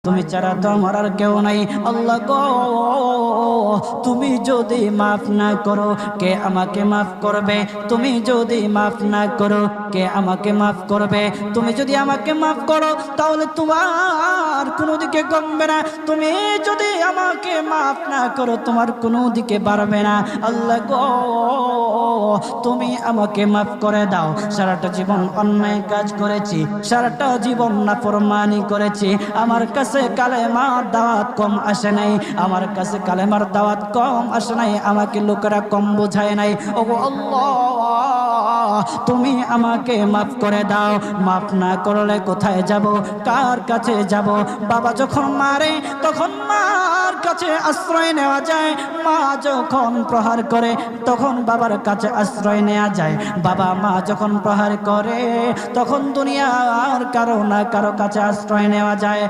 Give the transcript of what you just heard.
তুমি ছাড়া তো আমার আর কেউ নাই। আল্লাহ গো, তুমি যদি মাফ না করো কে আমাকে মাফ করবে? তুমি যদি মাফ না করো কে আমাকে মাফ করবে? তুমি যদি আমাকে মাফ করো তাহলে তোমার কোনো দিকে কমবে না, তুমি যদি আমাকে মাফ না করো তোমার কোনো দিকে বাড়বে না। আল্লাহ গো, তুমি আমাকে মাফ করে দাও। সারাটা জীবন অন্যায় কাজ করেছি, সারাটা জীবন নাফরমানি করেছি, আমার কাছে কালেমার দাওয়াত কম আসে নাই, আমার কাছে কালেমার দাওয়াত কম আসে নাই, আমাকে লোকেরা কম বোঝায় নাই। ওগো আল্লাহ, তুমি আমাকে মাফ করে দাও। মাফ না করলে কোথায় যাব, কার কাছে যাব? বাবা যখন মারে তখন মার কাছে আশ্রয় নেওয়া যায়, মা যখন প্রহার করে তখন বাবার কাছে আশ্রয় নেওয়া যায়, বাবা মা যখন প্রহার করে তখন দুনিয়ার কারো না কারো কাছে আশ্রয় নেওয়া যায়।